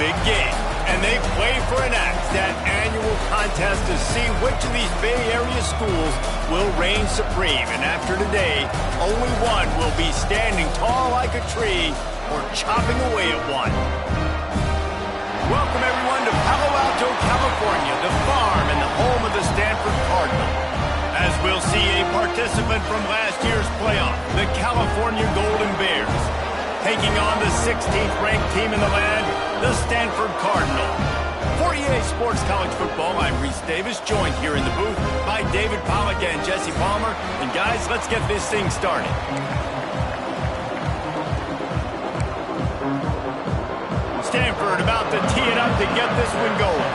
big game, and they play for an axe, that annual contest to see which of these Bay Area schools will reign supreme. And after today, only one will be standing tall like a tree or chopping away at one. Welcome, everyone, to Palo Alto, California, the farm and the home of the Stanford Cardinal. As we'll see a participant from last year's playoff, the California Golden Bears, taking on the 16th ranked team in the land, the Stanford Cardinal. For EA Sports College Football, I'm Reese Davis, joined here in the booth by David Pollack and Jesse Palmer. And guys, let's get this thing started. Stanford about to tee it up to get this one going.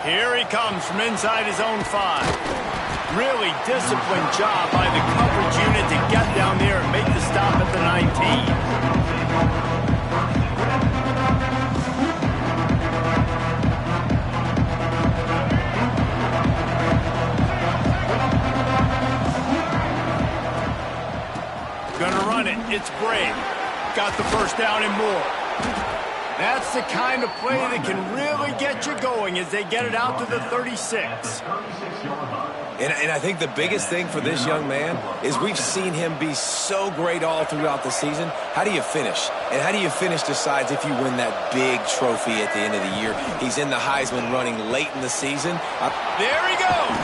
Here he comes from inside his own 5. Really disciplined job by the coverage unit to get down there and make the stop at the 19. Gonna run it. It's Brave. Got the first down and more. That's the kind of play that can really get you going as they get it out to the 36. And I think the biggest thing for this young man is we've seen him be so great all throughout the season. How do you finish? And how do you finish decides if you win that big trophy at the end of the year. He's in the Heisman running late in the season. There he goes.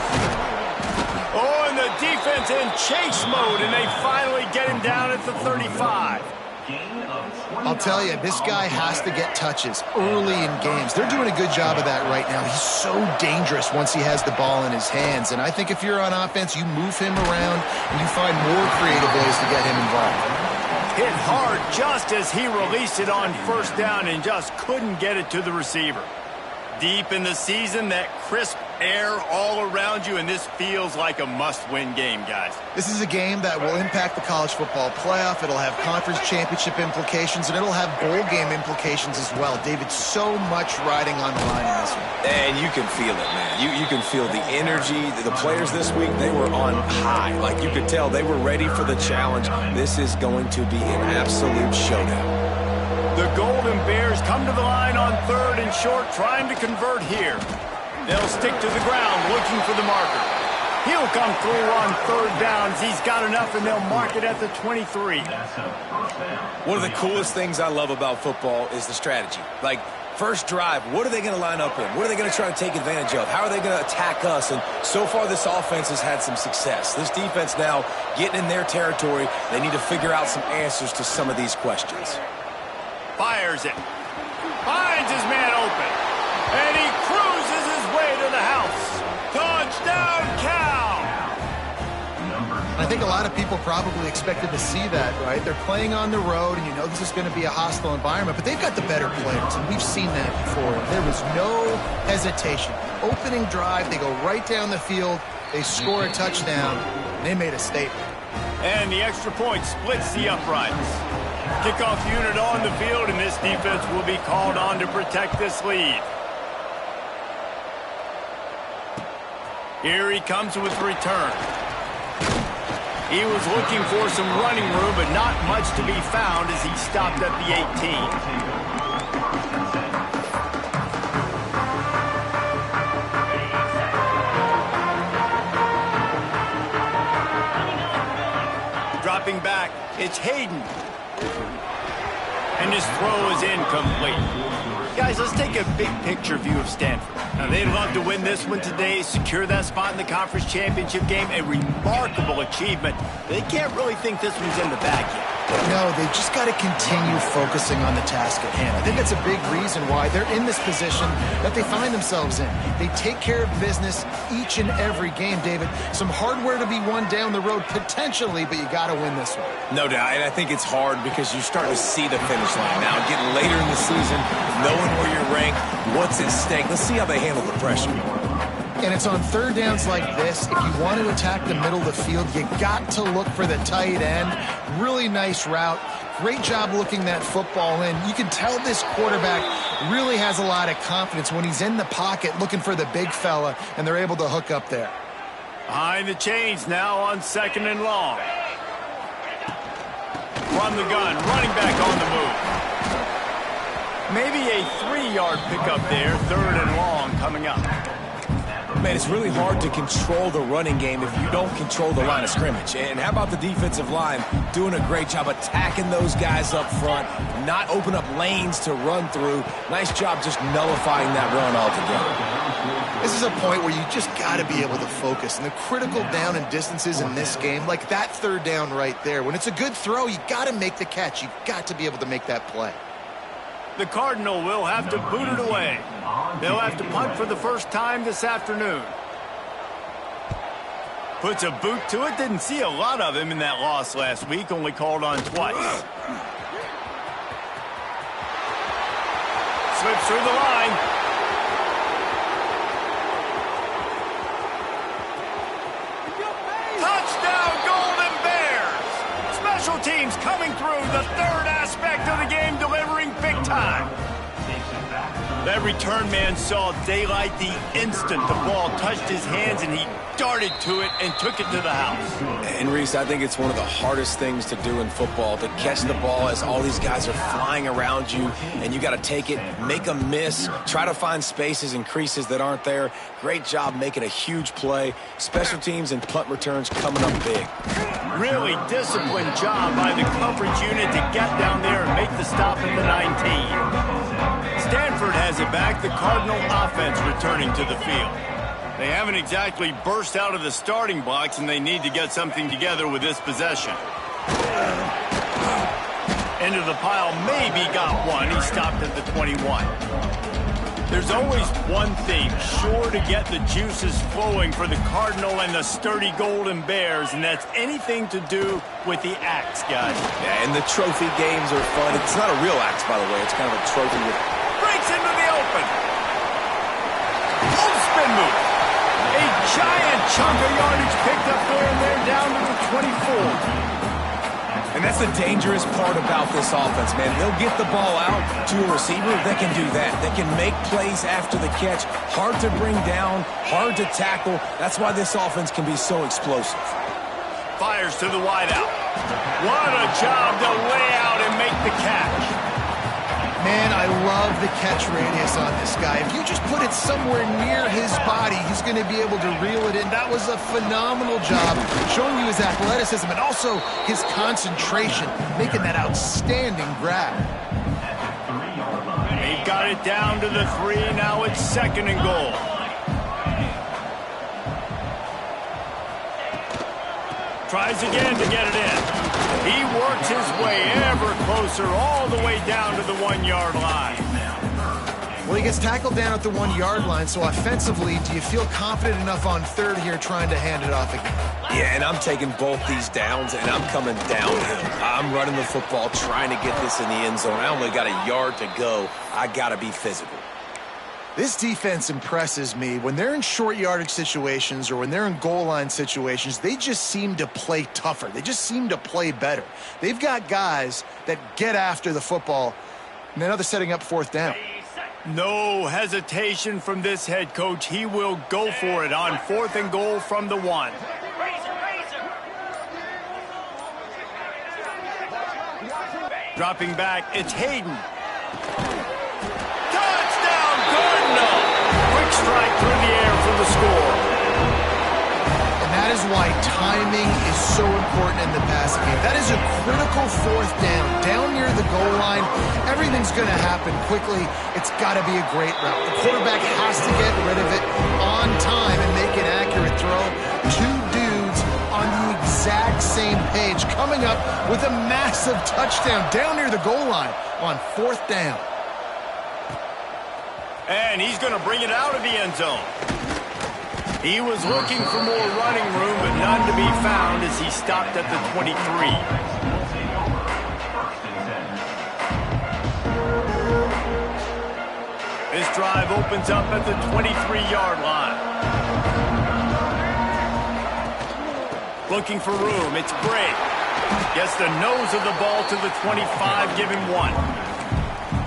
Oh, and the defense in chase mode, and they finally get him down at the 35. I'll tell you, this guy has to get touches early in games. They're doing a good job of that right now. He's so dangerous once he has the ball in his hands. And I think if you're on offense, you move him around and you find more creative ways to get him involved. Hit hard just as he released it on first down and just couldn't get it to the receiver. Deep in the season, that crisp air all around you, and this feels like a must-win game, guys. This is a game that will impact the college football playoff. It'll have conference championship implications, and it'll have bowl game implications as well. David, so much riding on the line in this one. And you can feel it, man. You can feel the energy. The players this week, they were on high. Like you could tell, they were ready for the challenge. This is going to be an absolute showdown. The Golden Bears come to the line on 3rd and short, trying to convert here. They'll stick to the ground, looking for the marker. He'll come through on 3rd downs. He's got enough, and they'll mark it at the 23. One of the coolest things I love about football is the strategy. Like, first drive, what are they going to line up in? What are they going to try to take advantage of? How are they going to attack us? And so far, this offense has had some success. This defense now getting in their territory. They need to figure out some answers to some of these questions. Fires it. Finds his man open. And he cruises his way to the house. Touchdown, Cal! I think a lot of people probably expected to see that, right? They're playing on the road, and you know this is going to be a hostile environment, but they've got the better players, and we've seen that before. There was no hesitation. Opening drive, they go right down the field, they score a touchdown, and they made a statement. And the extra point splits the uprights. Kickoff unit on the field, and this defense will be called on to protect this lead. Here he comes with return. He was looking for some running room, but not much to be found as he stopped at the 18. Dropping back, it's Hayden. And his throw is incomplete. Guys, let's take a big picture view of Stanford. Now, they'd love to win this one today, secure that spot in the conference championship game. A remarkable achievement. They can't really think this one's in the bag yet. No, they've just got to continue focusing on the task at hand. I think that's a big reason why they're in this position that they find themselves in. They take care of business each and every game, David. Some hardware to be won down the road potentially, but you got to win this one. No doubt, and I think it's hard because you're starting to see the finish line now. Getting later in the season, knowing where you're ranked, what's at stake. Let's see how they handle the pressure. And it's on 3rd downs like this. If you want to attack the middle of the field, you got to look for the tight end. Really nice route. Great job looking that football in. You can tell this quarterback really has a lot of confidence when he's in the pocket looking for the big fella, and they're able to hook up there. Behind the chains now on 2nd and long. from the gun, running back on the move. Maybe a 3-yard pickup there, 3rd and long coming up. Man, it's really hard to control the running game if you don't control the line of scrimmage. And how about the defensive line doing a great job attacking those guys up front, not open up lanes to run through. Nice job just nullifying that run altogether. This is a point where you just got to be able to focus. And the critical down and distances in this game, like that 3rd down right there, when it's a good throw, you got to make the catch. You got to be able to make that play. The Cardinal will have to boot it away. They'll have to punt for the first time this afternoon. Puts a boot to it. Didn't see a lot of him in that loss last week. Only called on twice. Slips through the line. Touchdown, Golden Bears! Special teams coming through, the 3rd aspect of the game, delivering big time. That return man saw daylight the instant the ball touched his hands, and he darted to it and took it to the house. And Reese, I think it's one of the hardest things to do in football, to catch the ball as all these guys are flying around you, and you got to take it, make them miss, try to find spaces and creases that aren't there. Great job making a huge play. Special teams and punt returns coming up big. Really disciplined job by the coverage unit to get down there and make the stop at the 19. Stanford has it back. The Cardinal offense returning to the field. They haven't exactly burst out of the starting blocks, and they need to get something together with this possession. Into the pile, maybe got one. He stopped at the 21. There's always one thing sure to get the juices flowing for the Cardinal and the sturdy Golden Bears, and that's anything to do with the axe, guys. Yeah, and the trophy games are fun. It's not a real axe, by the way. It's kind of a trophy with... Breaks into the open. Full spin move. A giant chunk of yardage picked up there, and they're down to the 24. And that's the dangerous part about this offense, man. They'll get the ball out to a receiver. They can do that. They can make plays after the catch. Hard to bring down, hard to tackle. That's why this offense can be so explosive. Fires to the wideout. What a job to lay out and make the catch. Man, I love the catch radius on this guy. If you just put it somewhere near his body, he's going to be able to reel it in. That was a phenomenal job, showing you his athleticism and also his concentration, making that outstanding grab. He got it down to the 3. Now it's 2nd and goal. Tries again to get it in. He works his way ever closer, all the way down to the 1-yard line. Well, he gets tackled down at the 1-yard line, so offensively, do you feel confident enough on 3rd here trying to hand it off again? Yeah, and I'm taking both these downs, and I'm coming downhill. I'm running the football, trying to get this in the end zone. I only got a yard to go. I got to be physical. This defense impresses me. When they're in short yardage situations or when they're in goal line situations, they just seem to play tougher. They just seem to play better. They've got guys that get after the football. And now they're setting up 4th down. No hesitation from this head coach. He will go for it on 4th and goal from the 1. Dropping back, it's Hayden. Touchdown, Cardinal! Quick strike through the air for the score. And that is why timing is so important in the passing game. That is a critical 4th down. Down near the goal line, everything's going to happen quickly. It's got to be a great route. The quarterback has to get rid of it on time and make an accurate throw. 2 dudes on the exact same page, coming up with a massive touchdown down near the goal line on 4th down. And he's going to bring it out of the end zone. He was looking for more running room, but none to be found as he stopped at the 23. This drive opens up at the 23-yard line. Looking for room, it's Bray. Gets the nose of the ball to the 25, give him 1.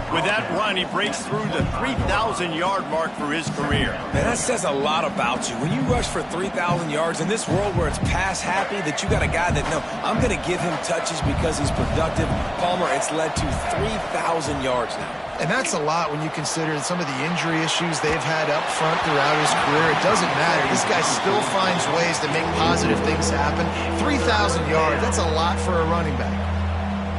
With that run, he breaks through the 3,000-yard mark for his career. And that says a lot about you. When you rush for 3,000 yards in this world where it's pass-happy, that you got a guy that, no, I'm going to give him touches because he's productive. Palmer, it's led to 3,000 yards now. And that's a lot when you consider some of the injury issues they've had up front throughout his career. It doesn't matter. This guy still finds ways to make positive things happen. 3,000 yards, that's a lot for a running back.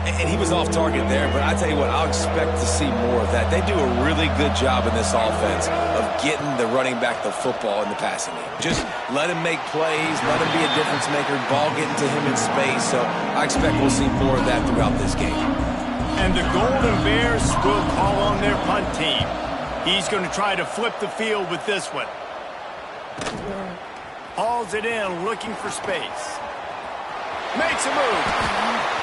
And he was off target there, but I tell you what, I'll expect to see more of that. They do a really good job in this offense of getting the running back the football in the passing game. Just let him make plays, let him be a difference maker, ball getting to him in space. So I expect we'll see more of that throughout this game. And the Golden Bears will call on their punt team. He's going to try to flip the field with this one. Hauls it in, looking for space. Makes a move.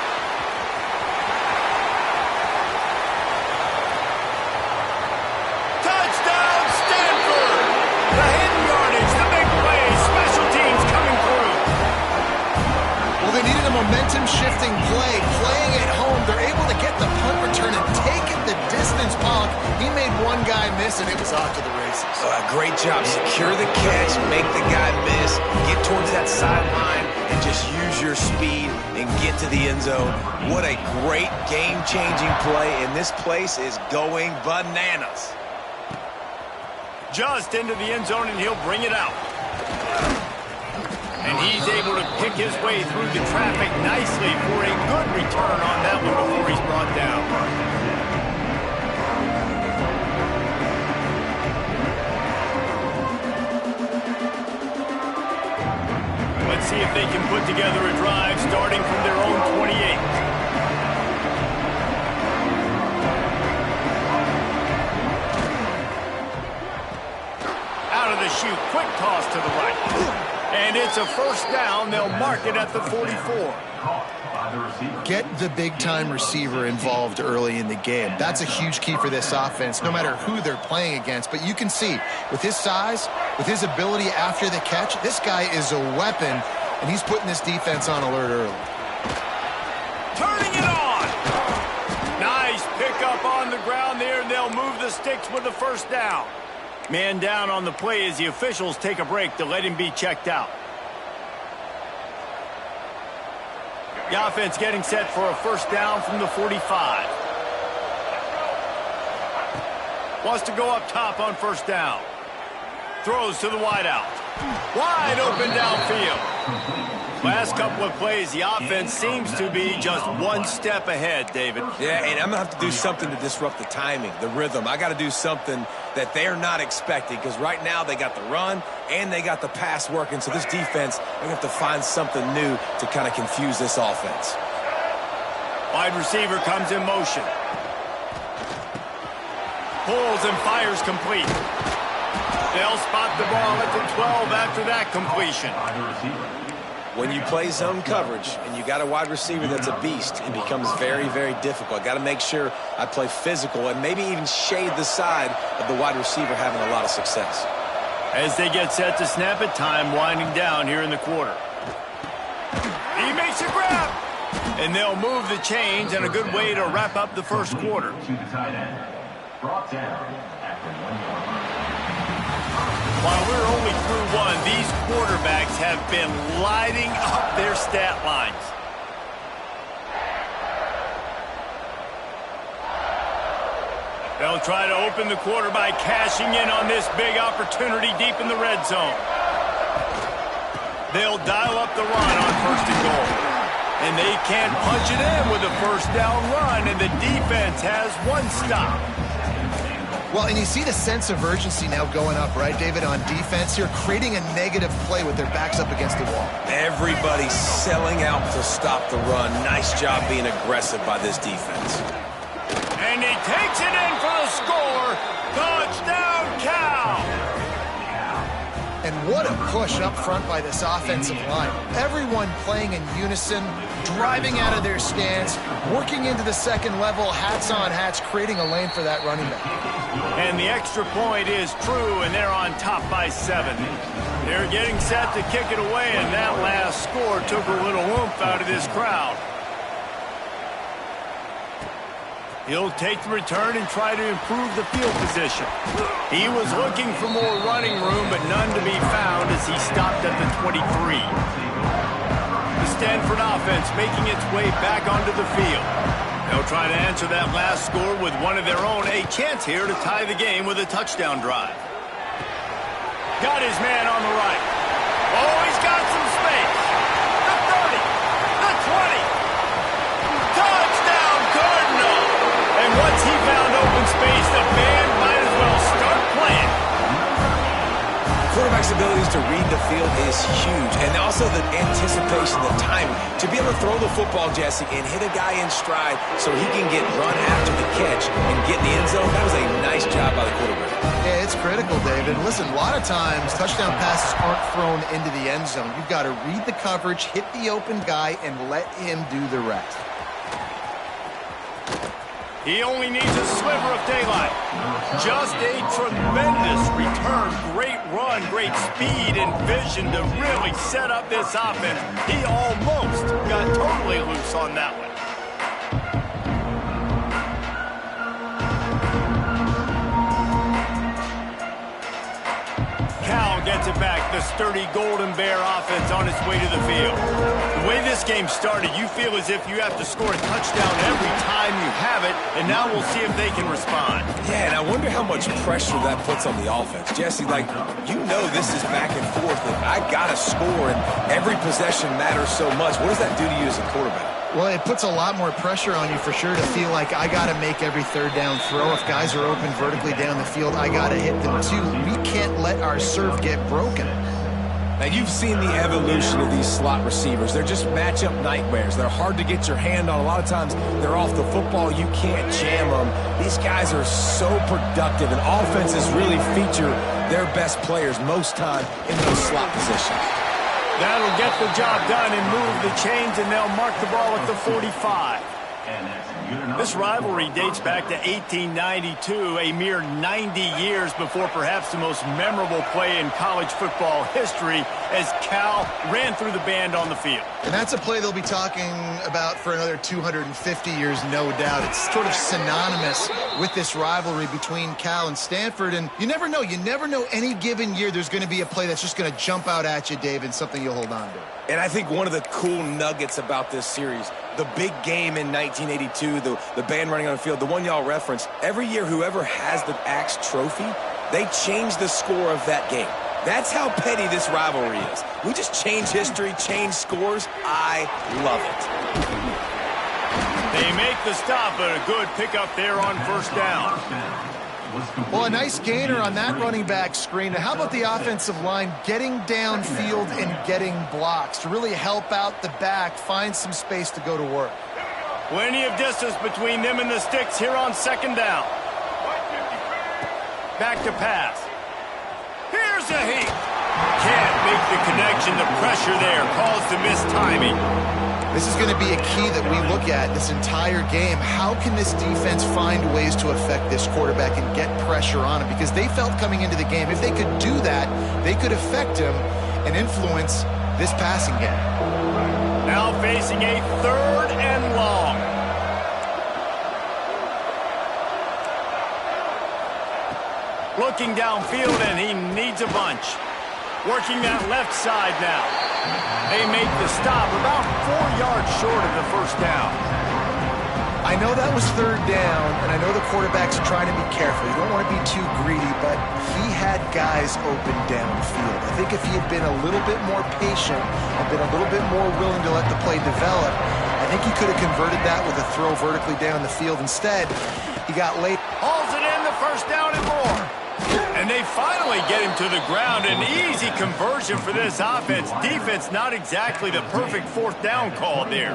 Momentum-shifting play, playing at home. They're able to get the punt return and take it the distance. Pollock, he made one guy miss, and it was off to the races. Great job. Secure the catch, make the guy miss, get towards that sideline, and just use your speed and get to the end zone. What a great game-changing play, and this place is going bananas. Just into the end zone, and he'll bring it out. And he's able to pick his way through the traffic nicely for a good return on that one before he's brought down. Let's see if they can put together a drive starting from their own 28. Out of the chute, quick toss to the right. And it's a first down. They'll mark it at the 44. Get the big-time receiver involved early in the game. That's a huge key for this offense, no matter who they're playing against. But you can see, with his size, with his ability after the catch, this guy is a weapon, and he's putting this defense on alert early. Turning it on. Nice pickup on the ground there, and they'll move the sticks with the first down. Man down on the play as the officials take a break to let him be checked out. The offense getting set for a first down from the 45. Wants to go up top on first down. Throws to the wideout. Wide open downfield. Last couple of plays, the offense seems to be just one step ahead, David. Yeah, and I'm going to have to do something to disrupt the timing, the rhythm. I got to do something that they're not expecting, because right now they got the run and they got the pass working. So this defense, they're going to have to find something new to kind of confuse this offense. Wide receiver comes in motion. Pulls and fires complete. They'll spot the ball at the 12 after that completion. When you play zone coverage and you got a wide receiver that's a beast, it becomes very, very difficult. Got to make sure I play physical and maybe even shade the side of the wide receiver having a lot of success. As they get set to snap it, time winding down here in the quarter. He makes a grab. And they'll move the chains, and a good way to wrap up the first quarter. Brought down after 1 yard. While we're only through one, these quarterbacks have been lighting up their stat lines. They'll try to open the quarter by cashing in on this big opportunity deep in the red zone. They'll dial up the run on first and goal. And they can't punch it in with a first down run, and the defense has one stop. Well, and you see the sense of urgency now going up, right, David, on defense here, creating a negative play with their backs up against the wall. Everybody's selling out to stop the run. Nice job being aggressive by this defense. And he takes it in for the score. Touchdown, Cal! And what a push up front by this offensive line. Everyone playing in unison, driving out of their stance, working into the second level, hats on hats, creating a lane for that running back. And the extra point is true, and they're on top by 7. They're getting set to kick it away, and that last score took a little oomph out of this crowd. He'll take the return and try to improve the field position. He was looking for more running room, but none to be found as he stopped at the 23. The Stanford offense making its way back onto the field. They'll try to answer that last score with one of their own. A chance here to tie the game with a touchdown drive. Got his man on the right. Oh, he's got some space. The 30, the 20. Touchdown, Cardinal! And once he found open space, the band might as well start playing. Quarterback's abilities to read the field is huge, and also the anticipation, the timing. To be able to throw the football, Jesse, and hit a guy in stride so he can get run after the catch and get in the end zone, that was a nice job by the quarterback. Yeah, it's critical, David. Listen, a lot of times touchdown passes aren't thrown into the end zone. You've got to read the coverage, hit the open guy, and let him do the rest. He only needs a sliver of daylight. Just a tremendous return. Great run, great speed and vision to really set up this offense. He almost got totally loose on that one. Cal gets it back. The sturdy Golden Bear offense on its way to the field. The way this game started, you feel as if you have to score a touchdown every time you have it, and now we'll see if they can respond. Yeah, and I wonder how much pressure that puts on the offense. Jesse, like, you know this is back and forth, and I got to score, and every possession matters so much. What does that do to you as a quarterback? Well, it puts a lot more pressure on you for sure to feel like I got to make every third down throw. If guys are open vertically down the field, I got to hit them too. We can't let our serve get broken. Now, you've seen the evolution of these slot receivers. They're just matchup nightmares. They're hard to get your hand on. A lot of times, they're off the football. You can't jam them. These guys are so productive, and offenses really feature their best players most time in those slot positions. That'll get the job done and move the chains, and they'll mark the ball at the 45. This rivalry dates back to 1892, a mere 90 years before perhaps the most memorable play in college football history as Cal ran through the band on the field. And that's a play they'll be talking about for another 250 years, no doubt. It's sort of synonymous with this rivalry between Cal and Stanford, and you never know. You never know any given year there's going to be a play that's just going to jump out at you, Dave, and something you'll hold on to. And I think one of the cool nuggets about this series, the big game in 1982, the band running on the field, the one y'all referenced, every year whoever has the Axe Trophy, they change the score of that game. That's how petty this rivalry is. We just change history, change scores. I love it. They make the stop, but a good pickup there on first down. Well, a nice gainer on that running back screen. Now, how about the offensive line getting downfield and getting blocks to really help out the back, find some space to go to work? Plenty of distance between them and the sticks here on second down. Back to pass. Here's a heat. Can't make the connection. The pressure there caused the missed timing. This is going to be a key that we look at this entire game. How can this defense find ways to affect this quarterback and get pressure on him? Because they felt coming into the game, if they could do that, they could affect him and influence this passing game. Now facing a third and long. Looking downfield, and he needs a bunch. Working that left side now. They make the stop about 4 yards short of the first down. I know that was third down, and I know the quarterbacks are trying to be careful. You don't want to be too greedy, but he had guys open downfield. I think if he had been a little bit more patient and been a little bit more willing to let the play develop, I think he could have converted that with a throw vertically down the field. Instead, he got late. Hauls it in, the first down and more. And they finally get him to the ground. An easy conversion for this offense. Defense not exactly the perfect fourth down call there.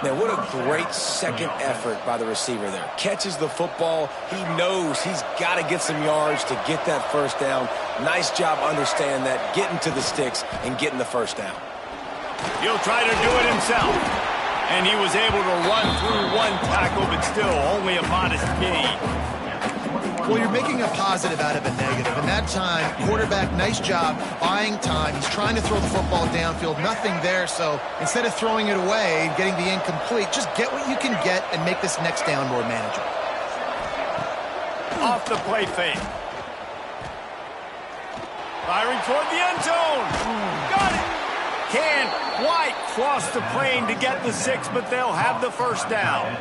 Man, what a great second effort by the receiver there. Catches the football. He knows he's got to get some yards to get that first down. Nice job understanding that, getting to the sticks and getting the first down. He'll try to do it himself. And he was able to run through one tackle, but still only a modest gain. Well, you're making a positive out of a negative. And that time, quarterback, nice job buying time. He's trying to throw the football downfield. Nothing there. So instead of throwing it away and getting the incomplete, just get what you can get and make this next down more manageable. Off the play fake. Firing toward the end zone. Got it. Can't quite cross the plane to get the 6, but they'll have the first down.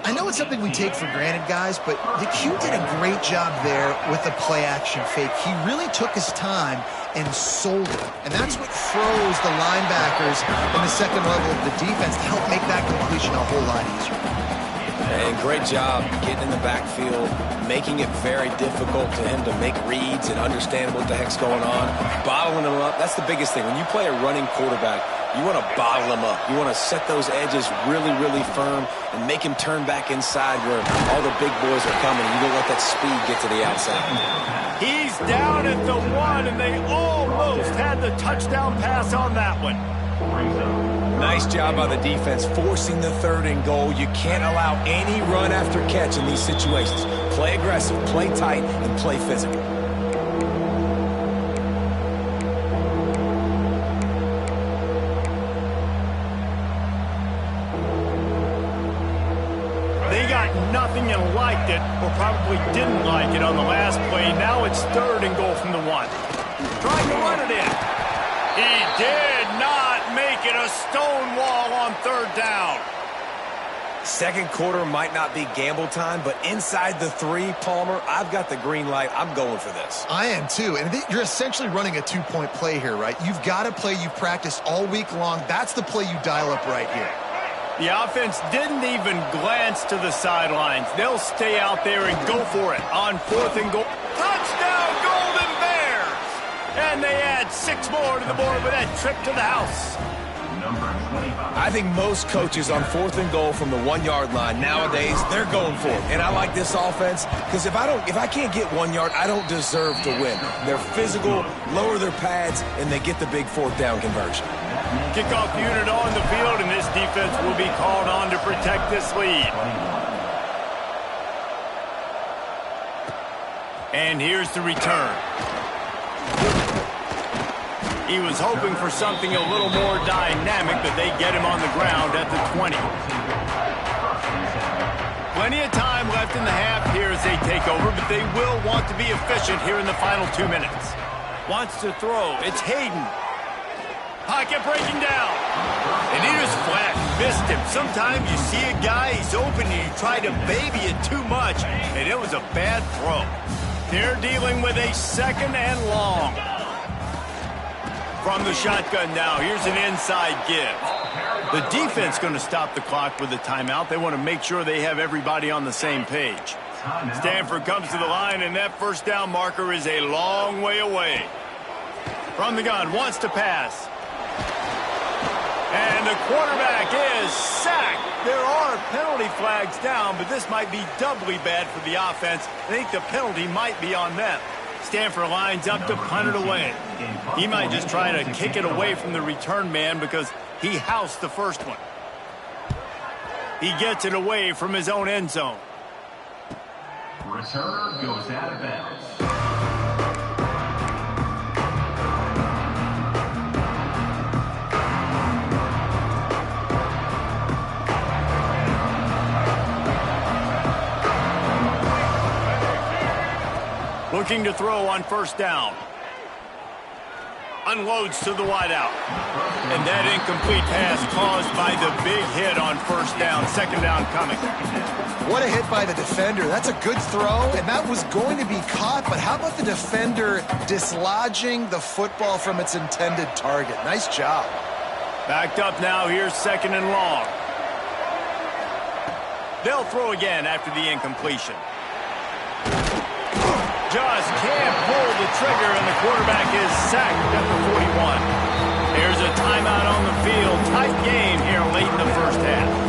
I know it's something we take for granted, guys, but the Q did a great job there with the play-action fake. He really took his time and sold it. And that's what froze the linebackers in the second level of the defense to help make that completion a whole lot easier. And great job getting in the backfield, making it very difficult to him to make reads and understand what the heck's going on, bottling him up. That's the biggest thing. When you play a running quarterback, you want to bottle him up. You want to set those edges really, really firm and make him turn back inside where all the big boys are coming. You don't let that speed get to the outside. He's down at the 1, and they almost had the touchdown pass on that one. Nice job by the defense forcing the 3rd and goal. You can't allow any run after catch in these situations. Play aggressive, play tight, and play physical. They got nothing and liked it, or probably didn't like it on the last play. Now it's 3rd and goal from the 1. Trying to run it in. He did not make it. A stone wall on 3rd down. Second quarter might not be gamble time, but inside the 3, Palmer, I've got the green light. I'm going for this. I am too. And you're essentially running a 2-point play here, right? You've got a play you've practiced all week long. That's the play you dial up right here. The offense didn't even glance to the sidelines. They'll stay out there and go for it on 4th and goal. Touchdown, Golden Bears! And they add 6 more to the board with that trip to the house. I think most coaches on 4th and goal from the 1-yard line nowadays, they're going for it. And I like this offense because if I can't get 1 yard, I don't deserve to win. They're physical, lower their pads, and they get the big 4th down conversion. Kickoff unit on the field, and this defense will be called on to protect this lead. And here's the return. He was hoping for something a little more dynamic, but they get him on the ground at the 20. Plenty of time left in the half here as they take over, but they will want to be efficient here in the final 2 minutes. Wants to throw. It's Hayden. Pocket breaking down. And he just flat missed him. Sometimes you see a guy, he's open, and you try to baby it too much, and it was a bad throw. They're dealing with a 2nd and long. From the shotgun now, here's an inside give. The defense going to stop the clock with a timeout. They want to make sure they have everybody on the same page. Stanford comes to the line, and that first down marker is a long way away. From the gun, wants to pass. And the quarterback is sacked. There are penalty flags down, but this might be doubly bad for the offense. I think the penalty might be on them. Stanford lines up to punt it away. He might just try to kick it away from the return man because he housed the first one. He gets it away from his own end zone. Returner goes out of bounds. Looking to throw on first down. Unloads to the wideout. And that incomplete pass caused by the big hit on first down. 2nd down coming. What a hit by the defender. That's a good throw, and that was going to be caught, but how about the defender dislodging the football from its intended target? Nice job. Backed up now. Here's 2nd and long. They'll throw again after the incompletion. Just can't pull the trigger, and the quarterback is sacked at the 41. There's a timeout on the field. Tight game here late in the first half.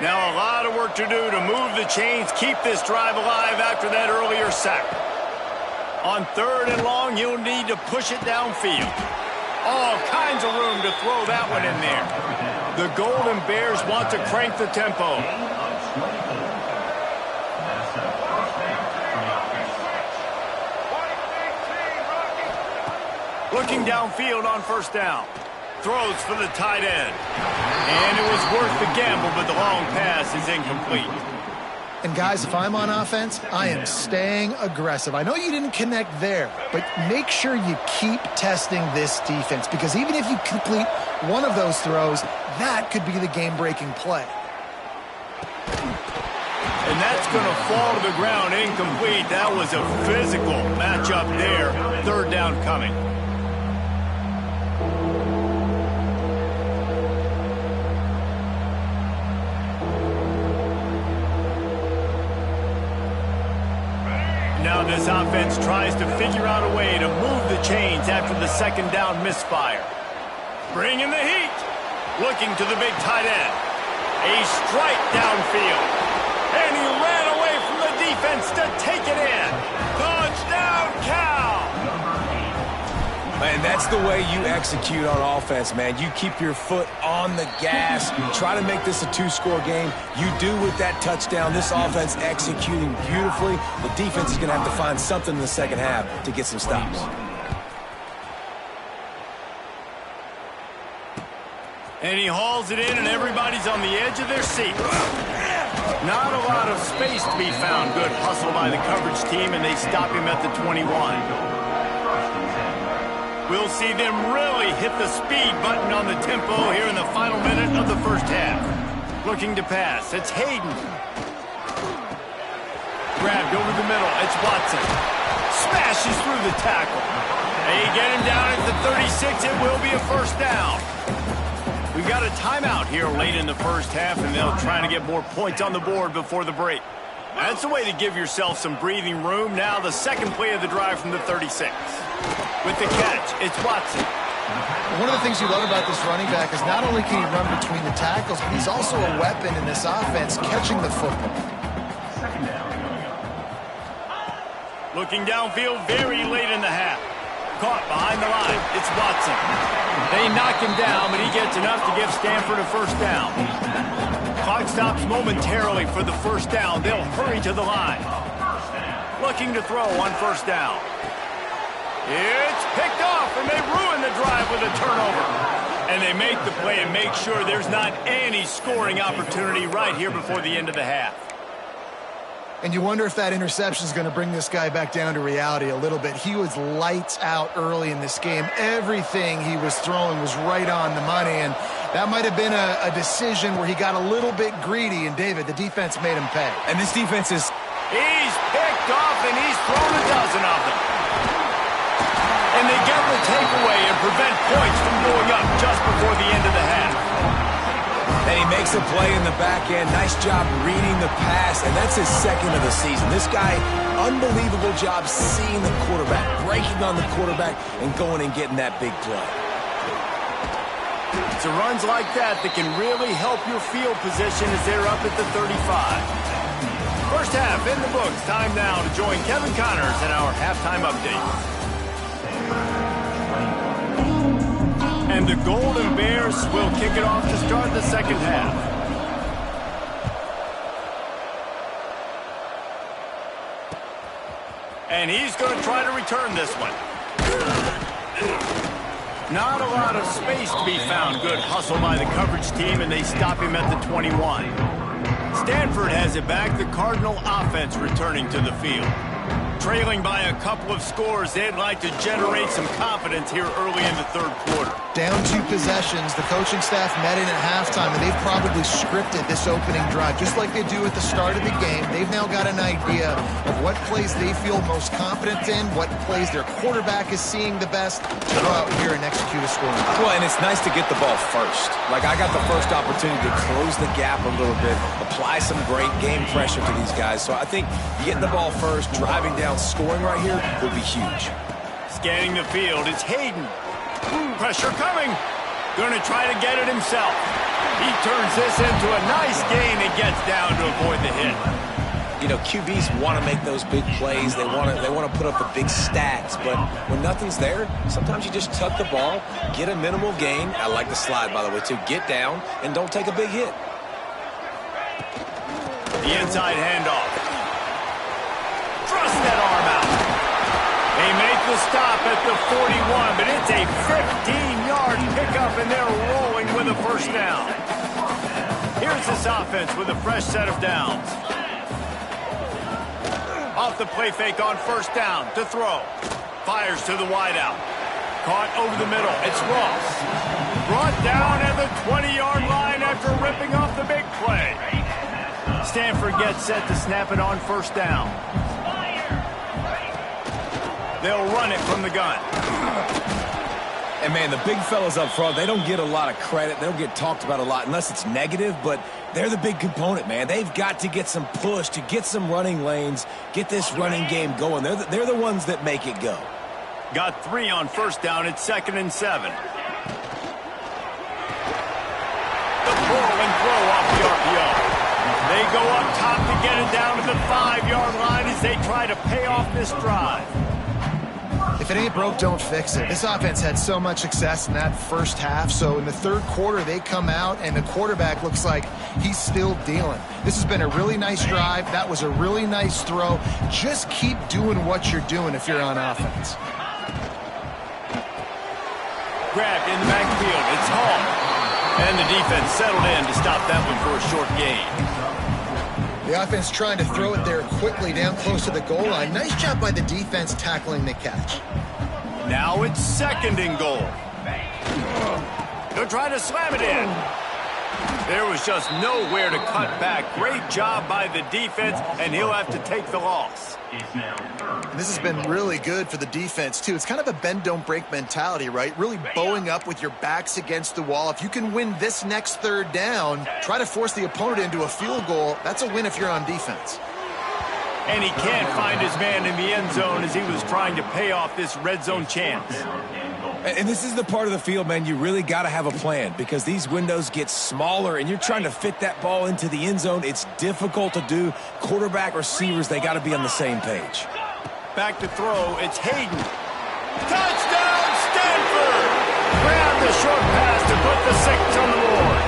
Now a lot of work to do to move the chains, keep this drive alive after that earlier sack. On 3rd and long, you'll need to push it downfield. All kinds of room to throw that one in there. The Golden Bears want to crank the tempo. Looking downfield on 1st down. Throws for the tight end. And it was worth the gamble, but the long pass is incomplete. And guys, if I'm on offense, I am staying aggressive. I know you didn't connect there, but make sure you keep testing this defense, because even if you complete one of those throws, that could be the game-breaking play. And that's going to fall to the ground incomplete. That was a physical matchup there. 3rd down coming. Now this offense tries to figure out a way to move the chains after the 2nd down misfire. Bringing the heat. Looking to the big tight end. A strike downfield. And he ran away from the defense to take it in. Touchdown, Cal! Man, that's the way you execute on offense, man. You keep your foot on the gas. Try to make this a 2-score game. You do with that touchdown. This offense executing beautifully. The defense is going to have to find something in the 2nd half to get some stops. And he hauls it in, and everybody's on the edge of their seat. Not a lot of space to be found. Good hustle by the coverage team, and they stop him at the 21. We'll see them really hit the speed button on the tempo here in the final minute of the 1st half. Looking to pass. It's Hayden. Grabbed over the middle. It's Watson. Smashes through the tackle. They get him down at the 36. It will be a 1st down. We've got a timeout here late in the 1st half, and they'll try to get more points on the board before the break. That's a way to give yourself some breathing room. Now the 2nd play of the drive from the 36. With the catch, it's Watson. One of the things you love about this running back is not only can he run between the tackles, but he's also a weapon in this offense, catching the football. Looking downfield very late in the half. Caught behind the line. It's Watson. They knock him down, but he gets enough to give Stanford a 1st down. Clock stops momentarily for the 1st down. They'll hurry to the line. Looking to throw on 1st down. It's picked off, and they ruin the drive with a turnover. And they make the play and make sure there's not any scoring opportunity right here before the end of the half. And you wonder if that interception is going to bring this guy back down to reality a little bit. He was lights out early in this game. Everything he was throwing was right on the money, and that might have been a decision where he got a little bit greedy, and David, the defense made him pay. And this defense is... He's picked off, and he's thrown a dozen of them. And they get the takeaway and prevent points from going up just before the end of the half. And he makes a play in the back end. Nice job reading the pass, and that's his 2nd of the season. This guy, unbelievable job seeing the quarterback, breaking on the quarterback, and going and getting that big play. It's the runs like that that can really help your field position as they're up at the 35. 1st half in the books. Time now to join Kevin Connors in our halftime update. And the Golden Bears will kick it off to start the 2nd half. And he's going to try to return this one. Not a lot of space to be found. Good hustle by the coverage team, and they stop him at the 21. Stanford has it back. The Cardinal offense returning to the field. Trailing by a couple of scores, they'd like to generate some confidence here early in the 3rd quarter. Down 2 possessions, the coaching staff met in at halftime, and they've probably scripted this opening drive, just like they do at the start of the game. They've now got an idea of what plays they feel most confident in, what plays their quarterback is seeing the best to go out here and execute a scoring. Well, and it's nice to get the ball first. Like, I got the first opportunity to close the gap a little bit, apply some great game pressure to these guys. So I think getting the ball first, driving down, scoring right here will be huge. Scanning the field, it's Hayden. Pressure coming. Going to try to get it himself. He turns this into a nice gain and gets down to avoid the hit. You know, QBs want to make those big plays. They want to put up the big stats. But when nothing's there, sometimes you just tuck the ball, get a minimal gain. I like the slide, by the way, too. Get down and don't take a big hit. The inside handoff. Thrust that arm out. They make the stop at the 41, but it's a 15-yard pickup, and they're rolling with a first down. Here's this offense with a fresh set of downs. Off the play fake on first down to throw. Fires to the wideout. Caught over the middle. It's Ross. Brought down at the 20-yard line after ripping off the big play. Stanford gets set to snap it on first down. They'll run it from the gun. And, man, the big fellas up front, they don't get a lot of credit. They don't get talked about a lot unless it's negative, but they're the big component, man. They've got to get some push, to get some running lanes, get this running game going. They're the ones that make it go. Got 3 on first down. It's 2nd and 7. The pull and throw off the RPO. They go up top to get it down to the 5-yard line as they try to pay off this drive. If it ain't broke, don't fix it. This offense had so much success in that first half, so in the third quarter, they come out, and the quarterback looks like he's still dealing. This has been a really nice drive. That was a really nice throw. Just keep doing what you're doing if you're on offense. Grabbed in the backfield. It's Hall. And the defense settled in to stop that one for a short gain. The offense trying to throw it there quickly down close to the goal line. Nice job by the defense tackling the catch. Now it's 2nd and goal. They'll try to slam it in. There was just nowhere to cut back. Great job by the defense, and he'll have to take the loss. And this has been really good for the defense, too. It's kind of a bend-don't-break mentality, right? Really bowing up with your backs against the wall. If you can win this next third down, try to force the opponent into a field goal. That's a win if you're on defense. And he can't find his man in the end zone as he was trying to pay off this red zone chance. And this is the part of the field, man, you really got to have a plan because these windows get smaller and you're trying to fit that ball into the end zone. It's difficult to do. Quarterback, receivers, they got to be on the same page. Back to throw. It's Hayden. Touchdown, Stanford! Grab the short pass to put the 6 on the board.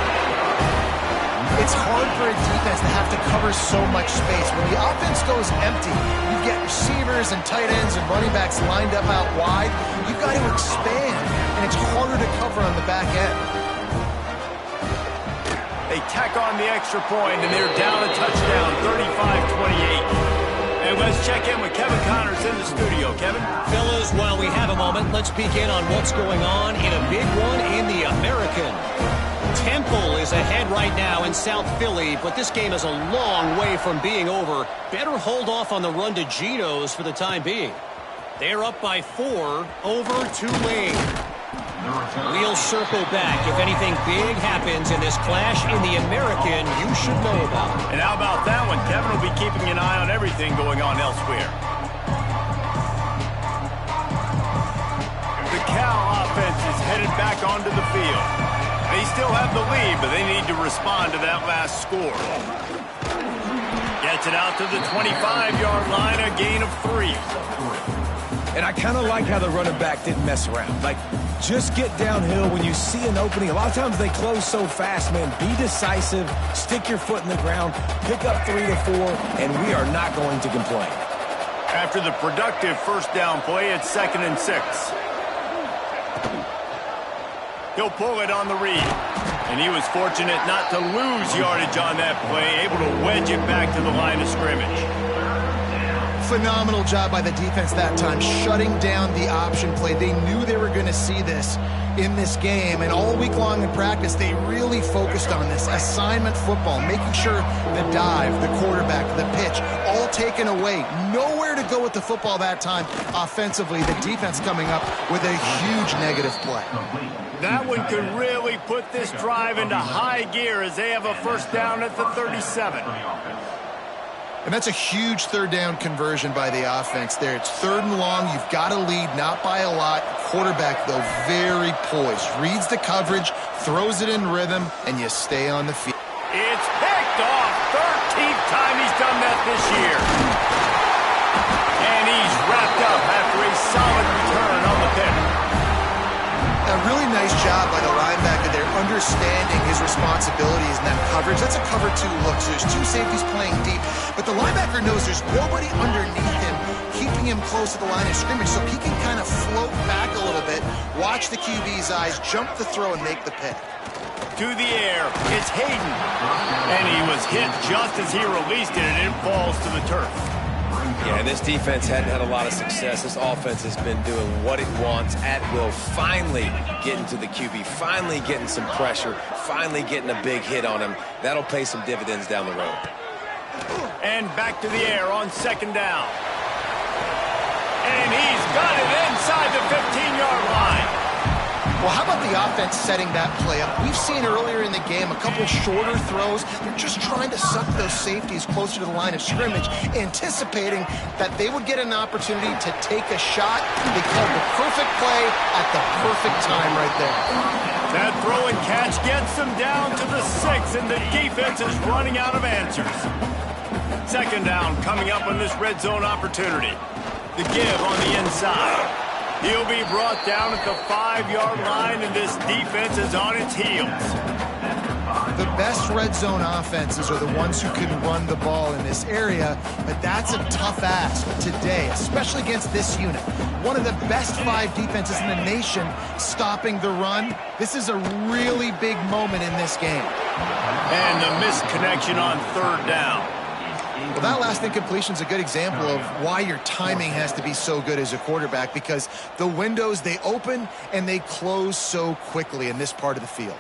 It's hard for a defense to have to cover so much space. When the offense goes empty, you get receivers and tight ends and running backs lined up out wide. You've got to expand, and it's harder to cover on the back end. They tack on the extra point, and they're down a touchdown, 35-28. And let's check in with Kevin Connors in the studio. Kevin? Fellas, while we have a moment, let's peek in on what's going on in a big one in the American. Temple is ahead right now in South Philly, but this game is a long way from being over. Better hold off on the run to Geno's for the time being. They're up by 4 over Tulane. We'll circle back. If anything big happens in this clash in the American, you should know about it. And how about that one? Kevin will be keeping an eye on everything going on elsewhere. The Cal offense is headed back onto the field. They still have the lead, but they need to respond to that last score. Gets it out to the 25-yard line, a gain of 3. And I kind of like how the running back didn't mess around. Like, just get downhill when you see an opening. A lot of times they close so fast, man. Be decisive, stick your foot in the ground, pick up 3 to 4, and we are not going to complain. After the productive first down play, it's 2nd and 6. He'll pull it on the read. And he was fortunate not to lose yardage on that play, able to wedge it back to the line of scrimmage. Phenomenal job by the defense that time, shutting down the option play. They knew they were going to see this in this game, and all week long in practice, they really focused on this assignment football, making sure the dive, the quarterback, the pitch, all taken away. Nowhere to go with the football that time offensively. The defense coming up with a huge negative play. That one could really put this drive into high gear as they have a first down at the 37. And that's a huge third down conversion by the offense there. It's 3rd and long. You've got to lead, not by a lot. quarterback, though, very poised. Reads the coverage, throws it in rhythm, and you stay on the field. It's picked off. 13th time he's done that this year. And he's wrapped up after a solid return on the pick. A really nice job by the linebacker there, understanding his responsibilities in that coverage. That's a cover 2 look, so there's 2 safeties playing deep. But the linebacker knows there's nobody underneath him, keeping him close to the line of scrimmage, so he can kind of float back a little bit, watch the QB's eyes, jump the throw, and make the pick. To the air, it's Hayden. And he was hit just as he released it, and it falls to the turf. Yeah, this defense hadn't had a lot of success. This offense has been doing what it wants at will. Finally getting to the QB, finally getting some pressure, finally getting a big hit on him. That'll pay some dividends down the road. And back to the air on 2nd down. And he's got it inside the 15-yard line. Well, how about the offense setting that play up? We've seen earlier in the game a couple shorter throws. They're just trying to suck those safeties closer to the line of scrimmage, anticipating that they would get an opportunity to take a shot. They called the perfect play at the perfect time right there. That throw and catch gets them down to the 6, and the defense is running out of answers. 2nd down coming up on this red zone opportunity. The give on the inside. He'll be brought down at the 5-yard line, and this defense is on its heels. The best red zone offenses are the ones who can run the ball in this area, but that's a tough ask today, especially against this unit. One of the best 5 defenses in the nation stopping the run. This is a really big moment in this game. And the missed connection on 3rd down. Well, that last incompletion is a good example of why your timing has to be so good as a quarterback, because the windows, they open and they close so quickly in this part of the field.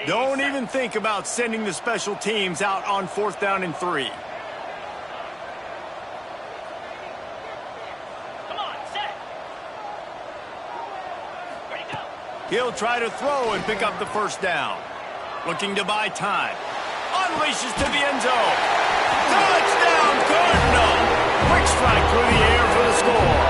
Don't even think about sending the special teams out on 4th down and 3. He'll try to throw and pick up the 1st down. Looking to buy time. Unleashes to the end zone. Touchdown, Cardinal! Quick strike through the air for the score.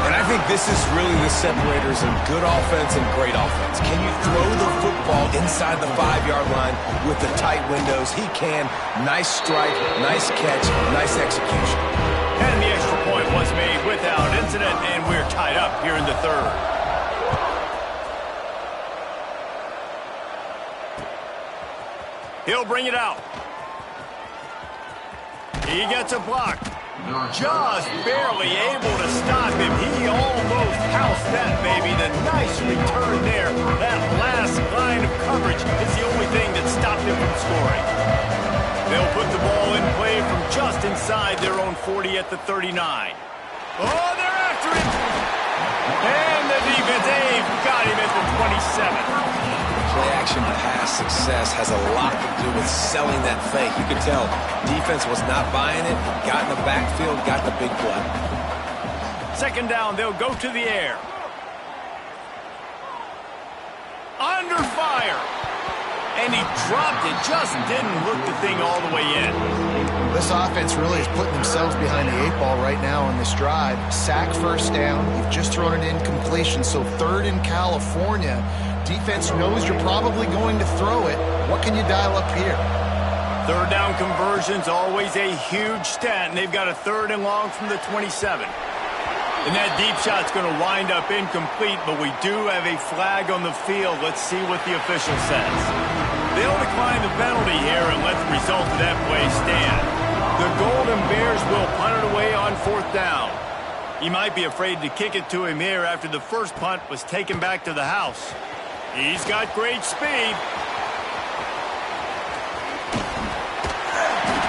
And I think this is really the separators in good offense and great offense. Can you throw the football inside the 5-yard line with the tight windows? He can. Nice strike, nice catch, nice execution. And the extra point was made without incident, and we're tied up here in the 3rd. He'll bring it out. He gets a block. Just barely able to stop him. He almost housed that baby. The nice return there. That last line of coverage is the only thing that stopped him from scoring. They'll put the ball in play from just inside their own 40 at the 39. Oh, they're after him. And the defense, they've got him at the 27. Play-action pass success has a lot to do with selling that fake. You could tell defense was not buying it, got in the backfield, got the big play. 2nd down, they'll go to the air. Under fire. And he dropped it, just didn't look the thing all the way in. This offense really is putting themselves behind the 8 ball right now on this drive. Sack 1st down. You've just thrown an incompletion, so 3rd in California. Defense knows you're probably going to throw it. What can you dial up here? 3rd down conversion's always a huge stat, and they've got a 3rd and long from the 27. And that deep shot's going to wind up incomplete, but we do have a flag on the field. Let's see what the official says. They'll decline the penalty here and let the result of that play stand. The Golden Bears will punt it away on 4th down. He might be afraid to kick it to him here after the first punt was taken back to the house. He's got great speed.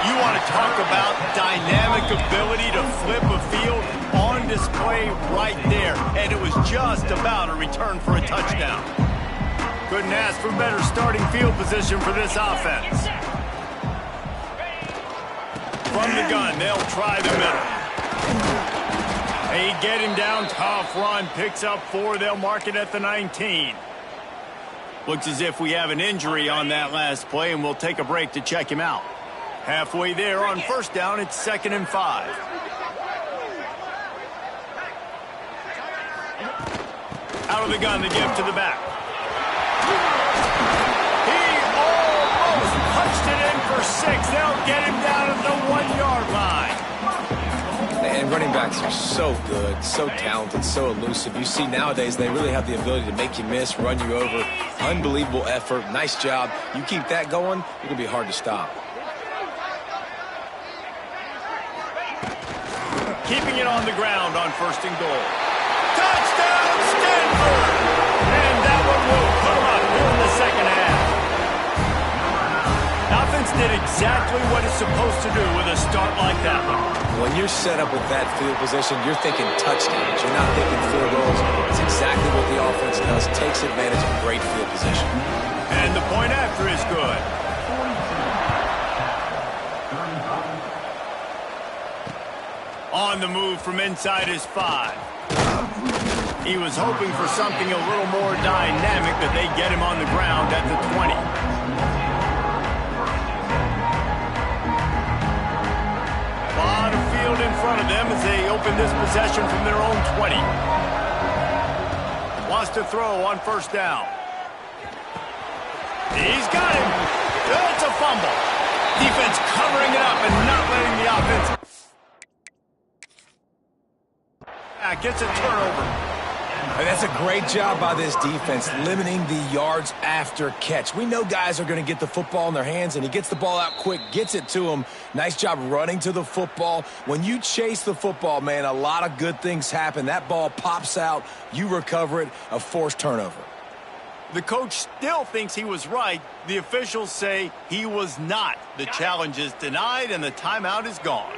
You want to talk about dynamic ability to flip a field on display right there. And it was just about a return for a touchdown. Couldn't ask for better starting field position for this offense. From the gun, they'll try the middle. They get him down, tough run, picks up 4, they'll mark it at the 19. Looks as if we have an injury on that last play, and we'll take a break to check him out. Halfway there on first down, it's 2nd and 5. Out of the gun, the give to the back. He almost punched it in for 6. They'll get him down at the 1-yard line. And running backs are so good, so talented, so elusive. You see nowadays they really have the ability to make you miss, run you over. Unbelievable effort. Nice job. You keep that going, it'll be hard to stop. Keeping it on the ground on 1st and goal. Touchdown, Stanford! And that one will come up here in the second half. Offense did exactly what it's supposed to do with a start like that one. When you're set up with that field position, you're thinking touchdowns. You're not thinking field goals. It's exactly what the offense does. Takes advantage of great field position. And the point after is good. On the move from inside his 5. He was hoping for something a little more dynamic, that they get him on the ground at the 20. A lot of field in front of them as they open this possession from their own 20. Wants to throw on 1st down. He's got him. It's a fumble. Defense covering it up and not letting the offense. Gets a turnover. And that's a great job by this defense, limiting the yards after catch. We know guys are going to get the football in their hands, and he gets the ball out quick, gets it to him. Nice job running to the football. When you chase the football, man, a lot of good things happen. That ball pops out, you recover it, a forced turnover. The coach still thinks he was right. The officials say he was not. The challenge is denied, and the timeout is gone.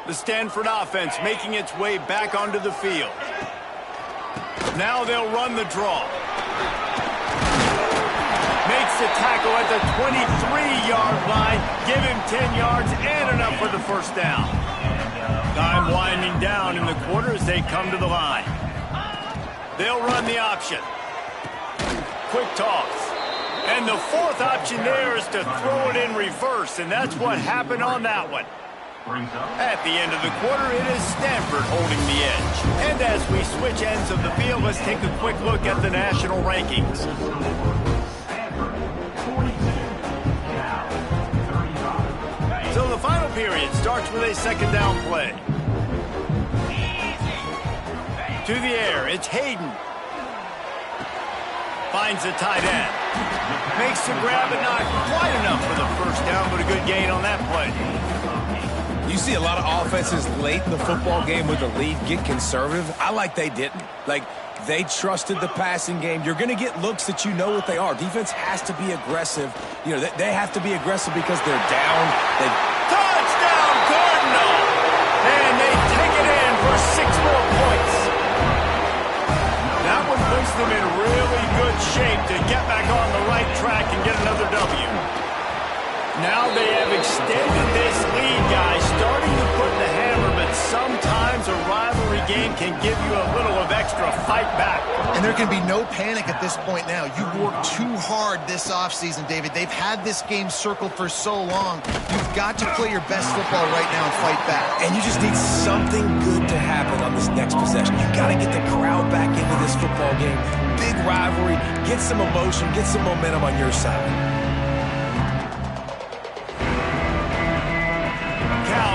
The Stanford offense making its way back onto the field. Now they'll run the draw. Makes the tackle at the 23-yard line. Give him 10 yards and enough for the 1st down. Time winding down in the quarter as they come to the line. They'll run the option. Quick toss. And the 4th option there is to throw it in reverse, and that's what happened on that one. At the end of the quarter, it is Stanford holding the edge. And as we switch ends of the field, let's take a quick look at the national rankings. So the final period starts with a 2nd down play. To the air, it's Hayden. Finds the tight end. Makes the grab, but not quite enough for the 1st down, but a good gain on that play. You see a lot of offenses late in the football game with the lead get conservative. I like they didn't. Like, they trusted the passing game. You're going to get looks that you know what they are. Defense has to be aggressive. You know, they have to be aggressive because they're down. Touchdown, Cardinal! And they take it in for 6 more points. That one puts them in really good shape to get back on the right track and get another W. Now they have extended this lead, guys, starting to put the hammer, but sometimes a rivalry game can give you a little of extra fight back. And there can be no panic at this point now. You worked too hard this offseason, David. They've had this game circled for so long. You've got to play your best football right now and fight back. And you just need something good to happen on this next possession. You got to get the crowd back into this football game. Big rivalry. Get some emotion. Get some momentum on your side.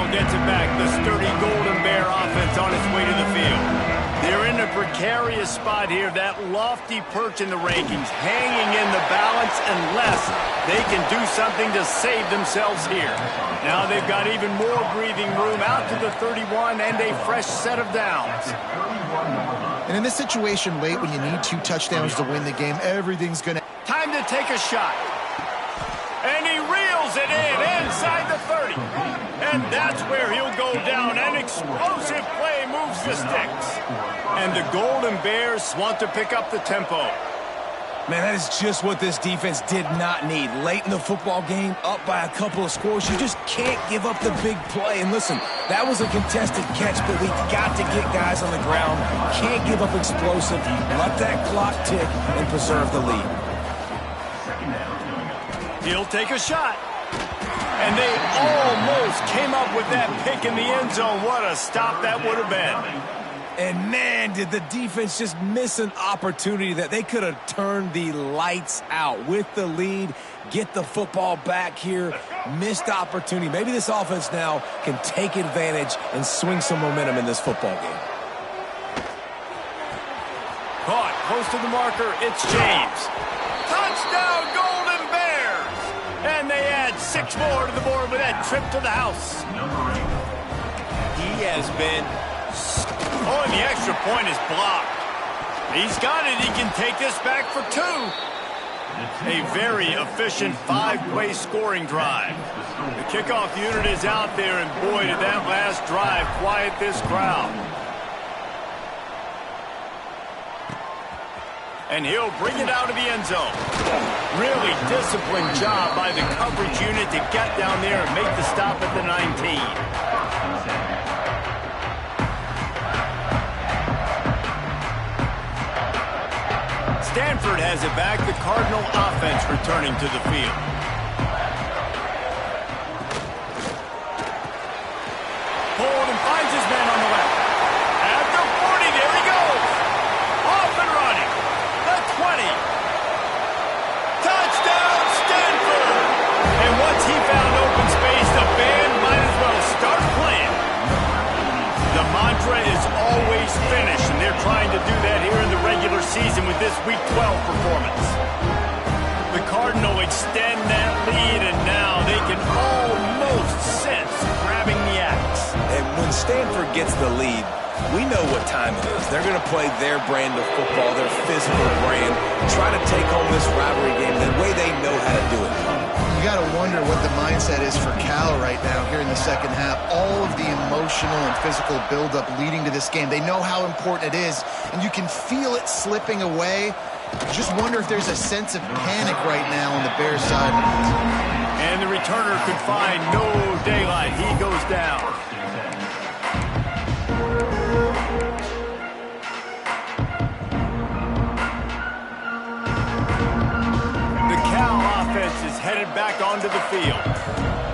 Gets it back. The sturdy Golden Bear offense on its way to the field. They're in a precarious spot here. That lofty perch in the rankings, hanging in the balance unless they can do something to save themselves here. Now they've got even more breathing room out to the 31 and a fresh set of downs. And in this situation late when you need 2 touchdowns to win the game, everything's going to... Time to take a shot. And he reels it in inside the 30. And that's where he'll go down. An explosive play moves the sticks. And the Golden Bears want to pick up the tempo. Man, that is just what this defense did not need. Late in the football game, up by a couple of scores, you just can't give up the big play. And listen, that was a contested catch, but we got to get guys on the ground. Can't give up explosive. Let that clock tick and preserve the lead. He'll take a shot. And they almost came up with that pick in the end zone. What a stop that would have been. And, man, did the defense just miss an opportunity that they could have turned the lights out with the lead, get the football back here, missed opportunity. Maybe this offense now can take advantage and swing some momentum in this football game. Caught close to the marker, it's James. Touchdown, Golden Bears! And they add 6 more to the board with that trip to the house. He has been... Oh, and the extra point is blocked. He's got it. He can take this back for 2. A very efficient 5-play scoring drive. The kickoff unit is out there, and boy, did that last drive quiet this crowd. And he'll bring it out of the end zone. Really disciplined job by the coverage unit to get down there and make the stop at the 19. Stanford has it back. The Cardinal offense returning to the field. Hold and finds his man on the left. At the 40, there he goes. Off and running. The 20. Touchdown, Stanford. And once he found open space, the band might as well start playing. The mantra is always finish, and they're trying to do that here in the regular season with this Week 12 performance. The Cardinal extend that lead, and now they can almost sense grabbing the axe. And when Stanford gets the lead, we know what time it is. They're going to play their brand of football, their physical brand, try to take home this rivalry game the way they know how to do it. You got to wonder what the mindset is for Cal right now here in the second half. All of the emotional and physical buildup leading to this game. They know how important it is, and you can feel it slipping away. Just wonder if there's a sense of panic right now on the Bears sidelines. And the returner could find no daylight. He goes down. Is headed back onto the field.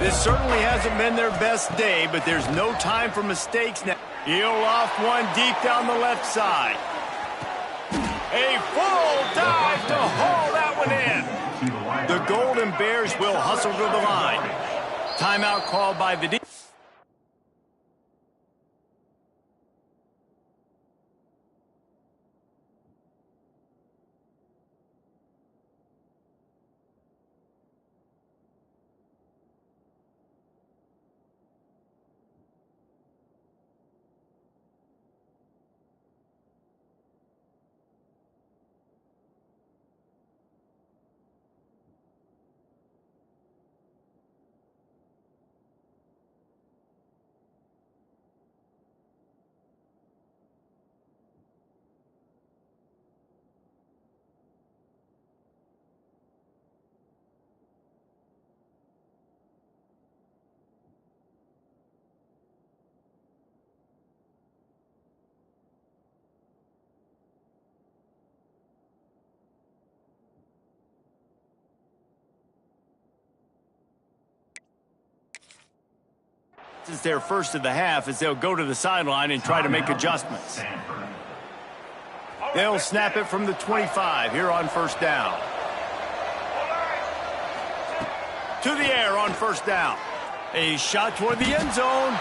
This certainly hasn't been their best day, but there's no time for mistakes now. He'll off one deep down the left side. A full dive to haul that one in. The Golden Bears will hustle to the line. Timeout called by the defense. This is their first of the half as they'll go to the sideline and try to make adjustments. They'll snap it from the 25 here on first down. To the air on first down. A shot toward the end zone.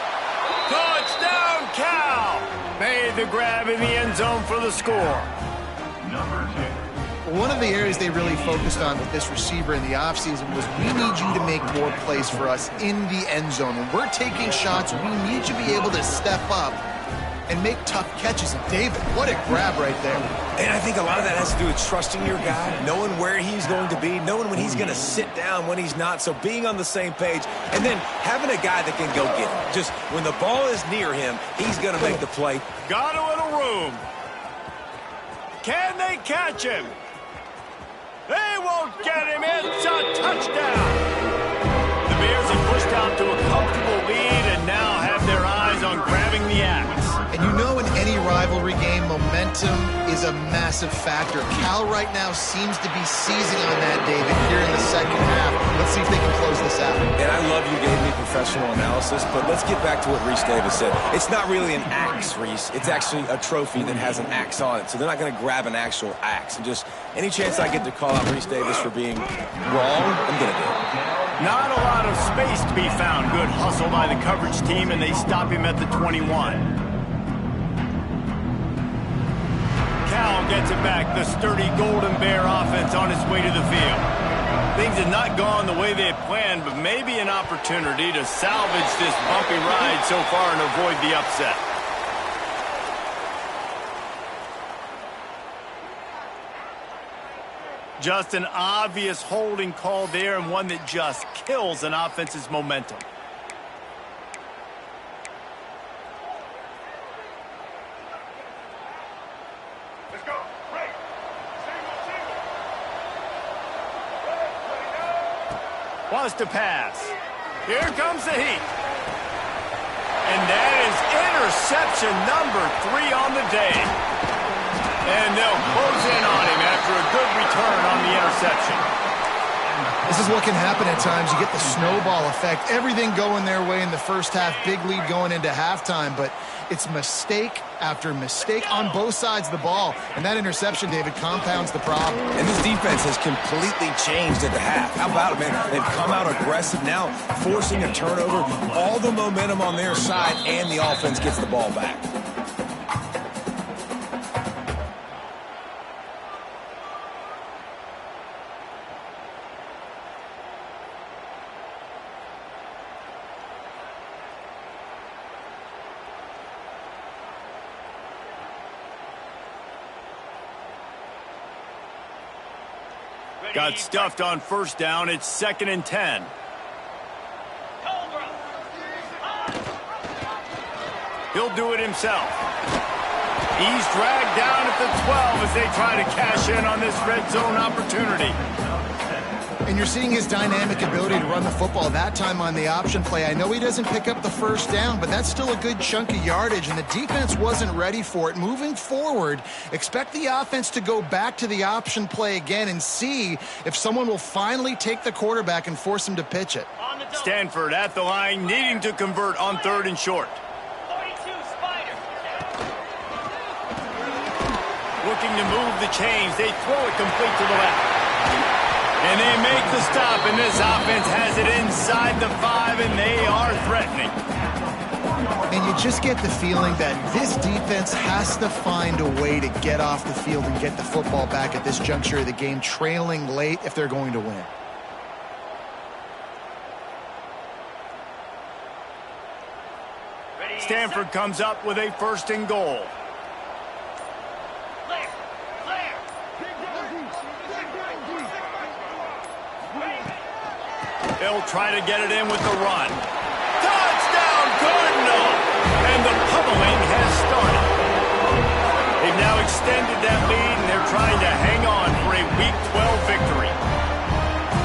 Touchdown, Cal! Made the grab in the end zone for the score. One of the areas they really focused on with this receiver in the offseason was we need you to make more plays for us in the end zone. When we're taking shots, we need you to be able to step up and make tough catches. And David, what a grab right there. And I think a lot of that has to do with trusting your guy, knowing where he's going to be, knowing when he's going to sit down, when he's not, so being on the same page, and then having a guy that can go get him. Just when the ball is near him, he's going to make the play. Got a little room. Can they catch him? They won't get him. It's a touchdown. The Bears have pushed out to a comfortable lead and now have their eyes on grabbing the axe. And you know in any rivalry game, momentum momentum is a massive factor. Cal right now seems to be seizing on that, David, here in the second half. Let's see if they can close this out. And I love you gave me professional analysis, but let's get back to what Reese Davis said. It's not really an axe, Reese. It's actually a trophy that has an axe on it. So they're not going to grab an actual axe. And just any chance I get to call out Reese Davis for being wrong, I'm going to do it. Not a lot of space to be found. Good hustle by the coverage team, and they stop him at the 21. Cal gets it back. The sturdy Golden Bear offense on its way to the field. Things have not gone the way they had planned, but maybe an opportunity to salvage this bumpy ride so far and avoid the upset. Just an obvious holding call there, and one that just kills an offense's momentum. Let's go. Right. Wants to pass. Here comes the heat. And that is interception number 3 on the day. And they'll close in on him after a good return on the interception. This is what can happen at times. You get the snowball effect. Everything going their way in the first half. Big lead going into halftime. But it's mistake after mistake on both sides of the ball. And that interception, David, compounds the problem. And this defense has completely changed at the half. How about it, man? They've come out aggressive now, forcing a turnover. All the momentum on their side, and the offense gets the ball back. Got stuffed on first down. It's 2nd and 10. He'll do it himself. He's dragged down at the 12 as they try to cash in on this red zone opportunity. And you're seeing his dynamic ability to run the football, that time on the option play. I know he doesn't pick up the first down, but that's still a good chunk of yardage, and the defense wasn't ready for it. Moving forward, expect the offense to go back to the option play again and see if someone will finally take the quarterback and force him to pitch it. Stanford at the line, needing to convert on 3rd and short. Looking to move the chains. They throw it complete to the left. And they make the stop, and this offense has it inside the 5, and they are threatening. And you just get the feeling that this defense has to find a way to get off the field and get the football back at this juncture of the game, trailing late if they're going to win. Stanford comes up with a 1st and goal. They'll try to get it in with the run. Touchdown, Cardinal! And the pummeling has started. They've now extended that lead, and they're trying to hang on for a Week 12 victory.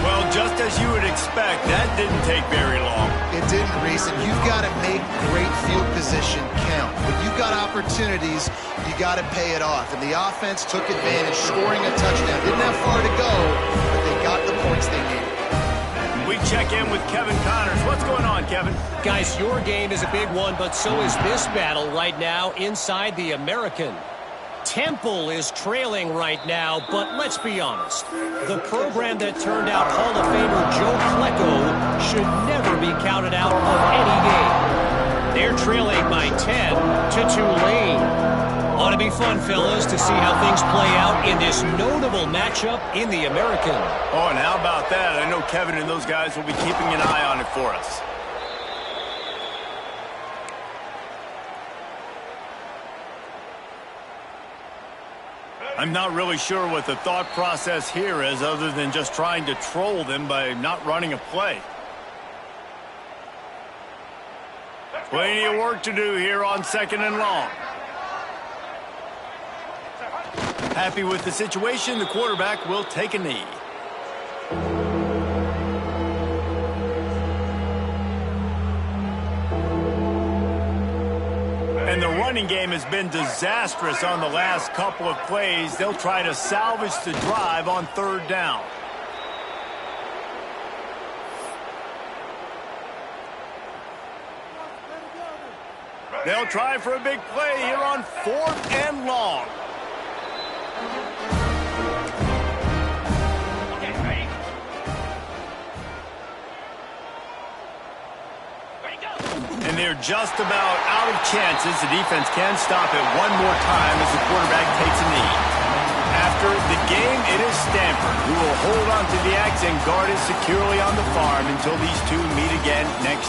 Well, just as you would expect, that didn't take very long. It didn't, Reese, and you've got to make great field position count. When you've got opportunities, you got to pay it off. And the offense took advantage, scoring a touchdown. Didn't have far to go, but they got the points they needed. We check in with Kevin Connors. What's going on, Kevin? Guys, your game is a big one, but so is this battle right now inside the American. Temple is trailing right now, but let's be honest. The program that turned out Hall of Famer Joe Flacco should never be counted out of any game. They're trailing by 10 to Tulane. Ought to be fun, fellas, to see how things play out in this notable matchup in the American. Oh, and how about that? I know Kevin and those guys will be keeping an eye on it for us. I'm not really sure what the thought process here is other than just trying to troll them by not running a play. Plenty of work to do here on 2nd and long. Happy with the situation, the quarterback will take a knee. And the running running game has been disastrous on the last couple of plays. They'll try to salvage the drive on third down. They'll try for a big play here on 4th and long. And they're just about out of chances. The defense can stop it one more time as the quarterback takes a knee. After the game, it is Stanford who will hold on to the axe and guard it securely on the farm until these two meet again next